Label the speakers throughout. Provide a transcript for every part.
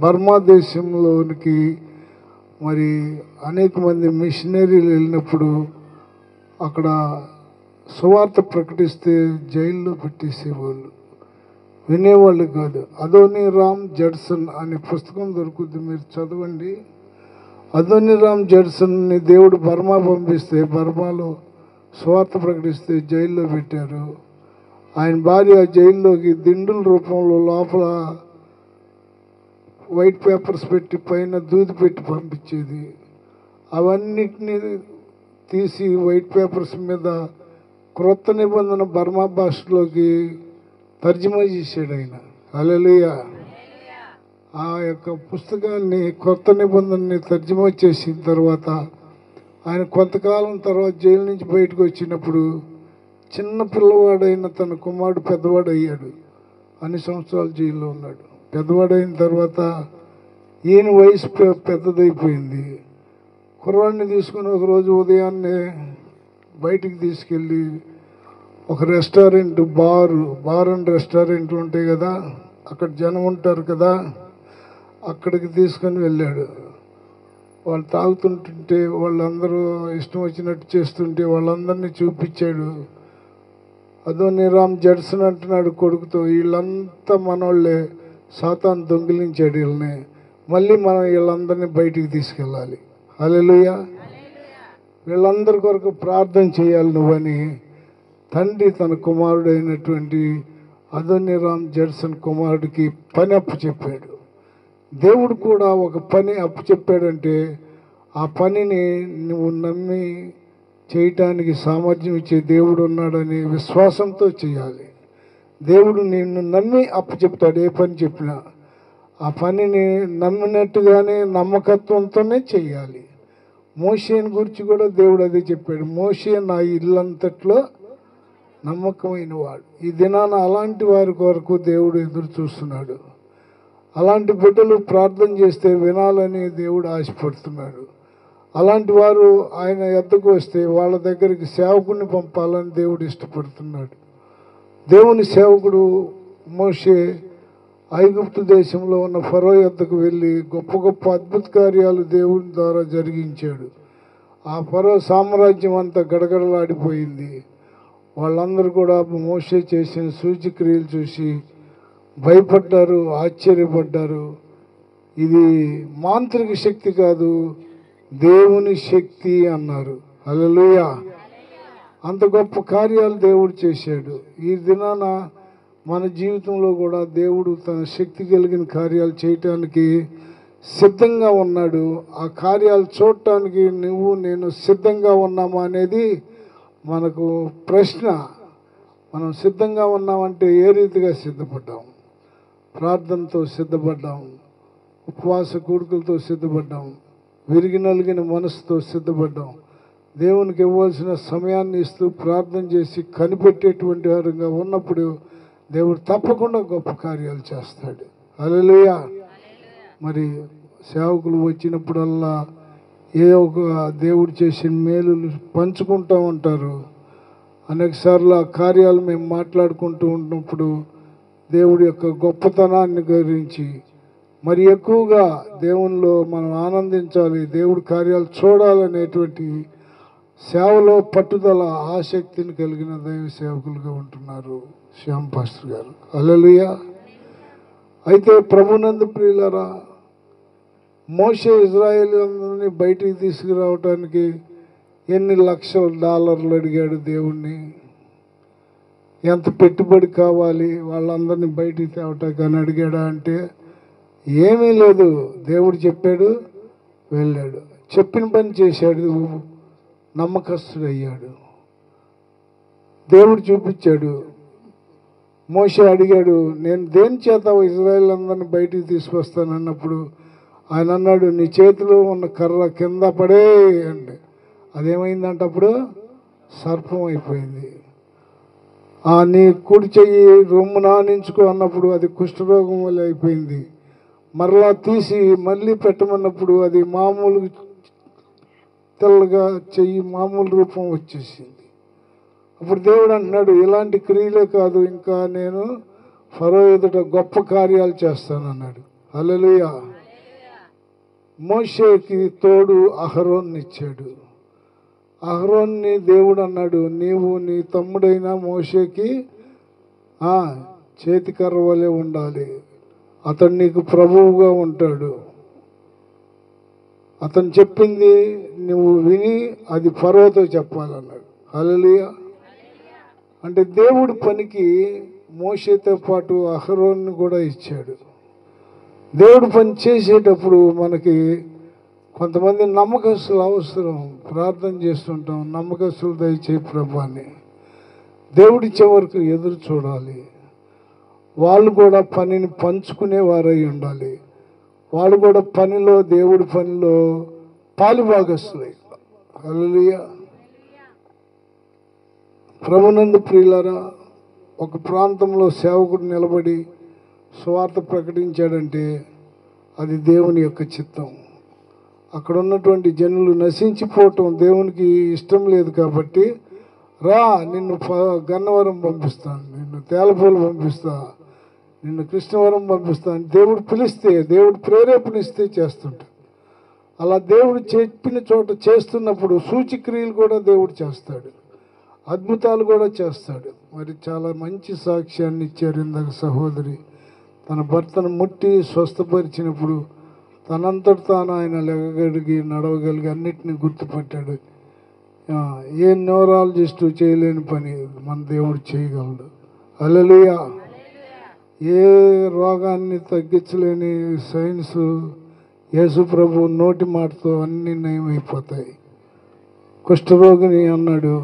Speaker 1: Burma దేశంలోనికి మరి అనేక మంది మిషనరీలు వెళ్ళినప్పుడు అక్కడ సువార్త ప్రకటిస్తే జైల్లో పెట్టేసేవాళ్ళు, వినేవాళ్ళు కాదు. అదోనీరామ్ జడ్సన్ అనే పుస్తకం దొరుకుద్ది, మీరు చదవండి. అదోనీరామ్ జడ్సన్ని దేవుడు బర్మా పంపిస్తే, బర్మాలో సువార్త ప్రకటిస్తే జైల్లో పెట్టారు. ఆయన భార్య జైల్లోకి దిండుల రూపంలో లోపల వైట్ పేపర్స్ పెట్టి పైన దూది పెట్టి పంపించేది. అవన్నిటినీ తీసి వైట్ పేపర్స్ మీద క్రొత్త నిబంధన బర్మా భాషలోకి తర్జుమా చేశాడు ఆయన. హల్లెలూయా. ఆ యొక్క పుస్తకాన్ని కొత్త నిబంధనని తర్జుమా చేసిన తర్వాత ఆయన కొంతకాలం తర్వాత జైలు నుంచి బయటకు వచ్చినప్పుడు చిన్న పిల్లవాడైన తన కుమారుడు పెద్దవాడు అయ్యాడు. అన్ని సంవత్సరాలు జైల్లో ఉన్నాడు. పెద్దవాడైన తర్వాత ఈయన వయసు పెద్దదైపోయింది. కుర్రాడిని తీసుకుని ఒకరోజు ఉదయాన్నే బయటికి తీసుకెళ్ళి ఒక రెస్టారెంట్, బార్ అండ్ రెస్టారెంట్లు ఉంటాయి కదా, అక్కడ జనం ఉంటారు కదా, అక్కడికి తీసుకొని వెళ్ళాడు. వాళ్ళు తాగుతుంటుంటే వాళ్ళందరూ ఇష్టం వచ్చినట్టు చేస్తుంటే వాళ్ళందరినీ చూపించాడు. అదోనీరామ్ జడ్సన్ అంటున్నాడు కొడుకుతో, వీళ్ళంతా మనోళ్ళే, సాతాను దొంగిలించాడు వీళ్ళని, మళ్ళీ మనం వీళ్ళందరినీ బయటికి తీసుకెళ్ళాలి. హల్లెలూయా. వీళ్ళందరి కొరకు ప్రార్థన చేయాలి నువ్వని తండ్రి తన కుమారుడైనటువంటి అదోనీరామ్ జడ్సన్ కుమారుడికి పని అప్పచెప్పాడు. దేవుడు కూడా ఒక పని అప్పచెప్పాడంటే ఆ పనిని నువ్వు నమ్మి చేయటానికి సామర్థ్యం ఇచ్చే దేవుడు ఉన్నాడని విశ్వాసంతో చేయాలి. దేవుడు నిన్ను నమ్మి అప్పచెప్తాడు. ఏ పని చెప్పినా ఆ పనిని నమ్మినట్టుగానే నమ్మకత్వంతోనే చేయాలి. మోషేని గురించి కూడా దేవుడు అదే చెప్పాడు. మోషే నా ఇల్లంతట్లో నమ్మకమైన వాడు. ఈ దినాన అలాంటి వారి కొరకు దేవుడు ఎదురు చూస్తున్నాడు. అలాంటి బిడ్డలు ప్రార్థన చేస్తే వినాలని దేవుడు ఆశపడుతున్నాడు. అలాంటి వారు ఆయన యొద్దకు వస్తే వాళ్ళ దగ్గరికి సేవకుని పంపాలని దేవుడు ఇష్టపడుతున్నాడు. దేవుని సేవకుడు మోషే ఐగుప్తు దేశంలో ఉన్న ఫరో యొద్దకు వెళ్ళి గొప్ప గొప్ప అద్భుత కార్యాలు దేవుని ద్వారా జరిగించాడు. ఆ ఫరో సామ్రాజ్యం అంతా గడగడలాడిపోయింది. వాళ్ళందరూ కూడా మోషే చేసిన సూచక్రియలు చూసి భయపడ్డారు, ఆశ్చర్యపడ్డారు. ఇది మాంత్రిక శక్తి కాదు, దేవుని శక్తి అన్నారు. హల్లెలూయా. అంత గొప్ప కార్యాలు దేవుడు చేశాడు. ఈ దినాన మన జీవితంలో కూడా దేవుడు తన శక్తి కలిగిన కార్యాలు చేయటానికి సిద్ధంగా ఉన్నాడు. ఆ కార్యాలు చూడటానికి నువ్వు నేను సిద్ధంగా ఉన్నామా అనేది మనకు ప్రశ్న. మనం సిద్ధంగా ఉన్నామంటే ఏ రీతిగా సిద్ధపడ్డాం? ప్రార్థనతో సిద్ధపడ్డాం, ఉపవాస కూడుకులతో సిద్ధపడ్డాం, విరిగి నలిగిన మనసుతో సిద్ధపడ్డాం. దేవునికి ఇవ్వాల్సిన సమయాన్ని ఇస్తూ ప్రార్థన చేసి కనిపెట్టేటువంటి వారంగా ఉన్నప్పుడు దేవుడు తప్పకుండా గొప్ప కార్యాలు చేస్తాడు. హల్లెలూయా. మరి సేవకులు వచ్చినప్పుడల్లా ఏదో ఒక దేవుడు చేసిన మేలులు పంచుకుంటూ ఉంటారు. అనేకసార్లు ఆ కార్యాలు మేము మాట్లాడుకుంటూ ఉన్నప్పుడు దేవుడి యొక్క గొప్పతనాన్ని గురించి మరి ఎక్కువగా దేవునిలో మనం ఆనందించాలి, దేవుడి కార్యాలు చూడాలనేటువంటి సేవలో పట్టుదల, ఆసక్తిని కలిగిన దైవ సేవకులుగా ఉంటున్నారు శ్యామ్ పాస్టర్ గారు. హల్లెలూయా. అయితే ప్రభునందు ప్రియులారా, మోషే ఇజ్రాయేలీయులందరినీ బయటికి తీసుకురావటానికి ఎన్ని లక్షల డాలర్లు అడిగాడు దేవుణ్ణి, ఎంత పెట్టుబడి కావాలి వాళ్ళందరినీ బయటికి తేవటానికి అని అడిగాడా అంటే ఏమీ లేదు. దేవుడు చెప్పాడు, వెళ్ళాడు, చెప్పిన పని చేశాడు, నమ్మకస్తుడు అయ్యాడు. దేవుడు చూపించాడు. మోషే అడిగాడు, నేను దేని చేత ఇజ్రాయేల్ అందరిని బయటికి తీసుకొస్తానన్నప్పుడు ఆయన అన్నాడు, నీ చేతిలో ఉన్న కర్ర కింద పడే అంటే అదేమైందంటే అప్పుడు సర్పం అయిపోయింది. నీ కుడి చెయ్యి రొమ్ము నానించుకో అన్నప్పుడు అది కుష్ఠరోగం వల్ల అయిపోయింది. మరలా తీసి మళ్ళీ పెట్టమన్నప్పుడు అది మామూలు తెల్లగా చెయ్యి మామూలు రూపం వచ్చేసింది. అప్పుడు దేవుడు అంటున్నాడు, ఇలాంటి క్రియలే కాదు, ఇంకా నేను ఫరో ఎదుట గొప్ప కార్యాలు చేస్తానన్నాడు. హల్లెలూయా. మోషేకి తోడు అహరోన్ని ఇచ్చాడు. అహరోన్ని దేవుడు అన్నాడు, నీవు నీ తమ్ముడైన మోషేకి చేతికర్ర వలె ఉండాలి, అతడు నీకు ప్రభువుగా ఉంటాడు. అతను చెప్పింది నువ్వు విని అది ఫరోతో చెప్పాలన్నాడు. హల్లెలూయా. అంటే దేవుడి పనికి మోషేతో పాటు అహరోన్ని కూడా ఇచ్చాడు. దేవుడు పని చేసేటప్పుడు మనకి కొంతమంది నమ్మకస్తులు అవసరం. ప్రార్థన చేస్తుంటాం, నమ్మకస్తులు దయచేయి ప్రభా అని. దేవుడిచ్చే వరకు ఎదురు చూడాలి. వాళ్ళు కూడా పనిని పంచుకునే వారై ఉండాలి. వాళ్ళు కూడా పనిలో, దేవుడి పనిలో పాలుభాగస్తులై. హల్లెలూయా. ప్రభునందు ప్రియులారా, ఒక ప్రాంతంలో సేవకుడు నిలబడి సువార్త ప్రకటించాడంటే అది దేవుని యొక్క చిత్తం. అక్కడ ఉన్నటువంటి జనులు నశించిపోవటం దేవునికి ఇష్టం లేదు. కాబట్టి నిన్ను గన్నవరం పంపిస్తాను, నిన్ను తేలపూలు పంపిస్తా, నిన్ను కృష్ణవరం పంపిస్తాను. దేవుడు పిలిస్తే, దేవుడు ప్రేరేపణిస్తే చేస్తుంటాడు. అలా దేవుడు చెప్పిన చోట చేస్తున్నప్పుడు సూచక్రియలు కూడా దేవుడు చేస్తాడు, అద్భుతాలు కూడా చేస్తాడు. మరి చాలా మంచి సాక్ష్యాన్ని ఇచ్చారు ఇందాక సహోదరి. తన భర్తను ముట్టి స్వస్థపరిచినప్పుడు తనంతట తాను ఆయన లెగగలిగి నడవగలిగి అన్నిటిని గుర్తుపట్టాడు. ఏ న్యూరాలజిస్టు చేయలేని పని మన దేవుడు చేయగలడు. హల్లెలూయా. ఏ రోగాన్ని తగ్గించలేని సైన్స్ యేసు ప్రభు నోటి మాటతో అన్నీ నయమైపోతాయి. కుష్ఠరోగిని అన్నాడు,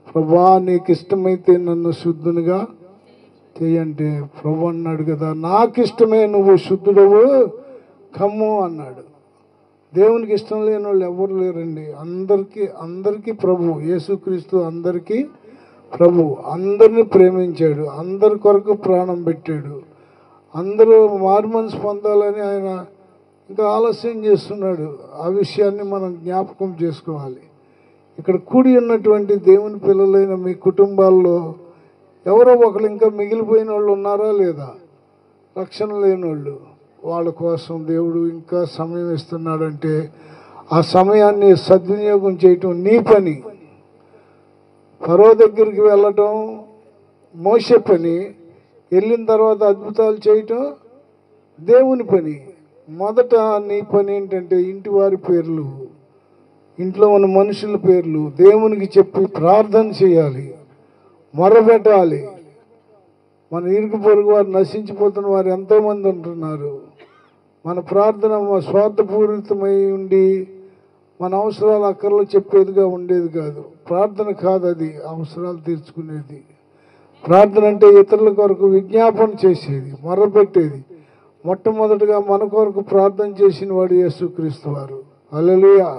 Speaker 1: ప్రభా నీకు ఇష్టమైతే నన్ను శుద్ధునిగా చెయ్యంటే ప్రభు అన్నాడు కదా, నాకు ఇష్టమే, నువ్వు శుద్ధుడవు కమ్ము అన్నాడు. దేవునికి ఇష్టం లేని వాళ్ళు ఎవరు లేరండి. అందరికీ ప్రభు యేసుక్రీస్తు, అందరికీ ప్రభు. అందరిని ప్రేమించాడు, అందరి కొరకు ప్రాణం పెట్టాడు. అందరూ మారుమనసు పొందాలని ఆయన ఇంకా ఆలస్యం చేస్తున్నాడు. ఆ విషయాన్ని మనం జ్ఞాపకం చేసుకోవాలి. ఇక్కడ కూడి ఉన్నటువంటి దేవుని పిల్లలైన మీ కుటుంబాల్లో ఎవరో ఒకరు ఇంకా మిగిలిపోయిన వాళ్ళు ఉన్నారా లేదా? రక్షణ లేని వాళ్ళు. వాళ్ళ కోసం దేవుడు ఇంకా సమయం ఇస్తున్నాడంటే ఆ సమయాన్ని సద్వినియోగం చేయటం నీ పని. ఫరో దగ్గరికి వెళ్ళటం మోషే పని, వెళ్ళిన తర్వాత అద్భుతాలు చేయటం దేవుని పని. మొదట నీ పని ఏంటంటే ఇంటి వారి పేర్లు, ఇంట్లో ఉన్న మనుషుల పేర్లు దేవునికి చెప్పి ప్రార్థన చేయాలి, మొరపెట్టాలి. మన ఇరుగు పొరుగు వారు నశించిపోతున్న వారు ఎంతోమంది ఉంటున్నారు. మన ప్రార్థన స్వార్థపూరితమై ఉండి మన అవసరాలు అక్కర్లో చెప్పేదిగా ఉండేది కాదు. ప్రార్థన కాదు అది, అవసరాలు తీర్చుకునేది. ప్రార్థన అంటే ఇతరుల కొరకు విజ్ఞాపన చేసేది, మొరపెట్టేది. మొట్టమొదటిగా మన కొరకు ప్రార్థన చేసిన వాడు యేసుక్రీస్తు వారు. హల్లెలూయా.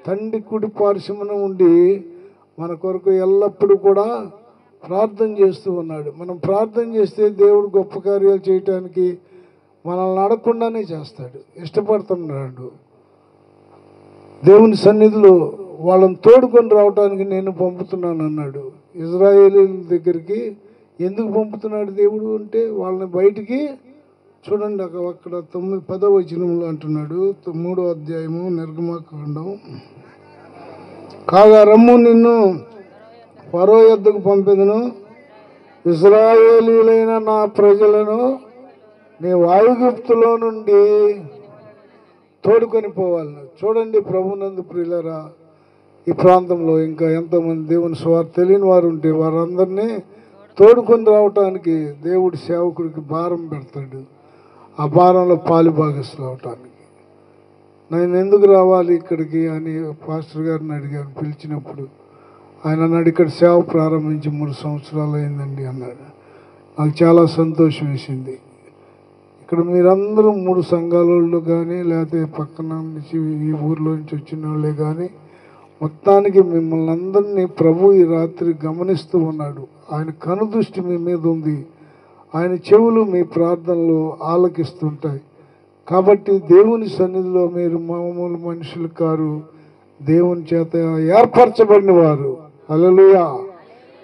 Speaker 1: తండ్రి కుడి పార్శ్వమున ఉండి మన కొరకు ఎల్లప్పుడూ కూడా ప్రార్థన చేస్తూ ఉన్నాడు. మనం ప్రార్థన చేస్తే దేవుడు గొప్ప కార్యాలు చేయటానికి మనల్ని అడగకుండానే చేస్తాడు, ఇష్టపడుతున్నాడు. దేవుని సన్నిధిలో వాళ్ళని తోడుకొని రావడానికి నేను పంపుతున్నాను అన్నాడు. ఇజ్రాయేలీల దగ్గరికి ఎందుకు పంపుతున్నాడు దేవుడు అంటే వాళ్ళని బయటికి చూడండి. అక్కడ 10వ వచనంలో అంటున్నాడు, 3వ అధ్యాయము నిర్గమకాండం. కాగా రమ్ము, నిన్ను ఫరో యొద్దకు పంపెదను, ఇశ్రాయేలీయులైన నా ప్రజలను నీ ఐగుప్తులో నుండి తోడుకొని పోవాలను. చూడండి ప్రభునందు ప్రియులరా, ఈ ప్రాంతంలో ఇంకా ఎంతోమంది దేవుని సువార్త తెలియని వారు ఉంటే వారందరినీ తోడుకొని రావటానికి దేవుడి సేవకుడికి భారం పెడతాడు. ఆ భారంలో పాలుభాగస్తులు అవటానికి నేను ఎందుకు రావాలి ఇక్కడికి అని పాస్టర్ గారిని అడిగాను. పిలిచినప్పుడు ఆయన అన్నాడు, ఇక్కడ సేవ ప్రారంభించి 3 సంవత్సరాలు అయిందండి అన్నాడు. నాకు చాలా సంతోషం వేసింది. ఇక్కడ మీరందరూ 3 సంఘాల వాళ్ళు కానీ లేకపోతే పక్కన నుంచి ఈ ఊర్లో నుంచి వచ్చిన వాళ్ళే కానీ మొత్తానికి మిమ్మల్ని అందరినీ ప్రభు ఈ రాత్రి గమనిస్తూ ఉన్నాడు. ఆయన కనుదృష్టి మీ మీద ఉంది. ఆయన చెవులు మీ ప్రార్థనలు ఆలకిస్తుంటాయి. కాబట్టి దేవుని సన్నిధిలో మీరు మామూలు మనుషులు కారు, దేవుని చేత ఏర్పరచబడిన వారు. హల్లెలూయా.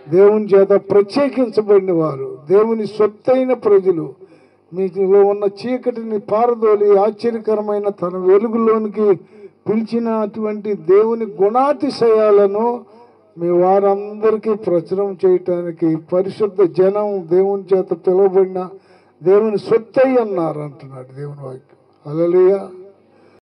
Speaker 1: దేవుని చేత ప్రత్యేకించబడిన వారు, దేవుని సొత్తైన ప్రజలు. మీలో ఉన్న చీకటిని పారదోలి ఆశ్చర్యకరమైన తన వెలుగులోనికి పిలిచినటువంటి దేవుని గుణాతిశయాలను మీ వారందరికీ ప్రచురం చేయటానికి పరిశుద్ధ జనం దేవుని చేత పిలువబడిన దేవుని సొత్తై అన్నారు అంటున్నాడు దేవుని వాక్యం. హల్లెలూయా.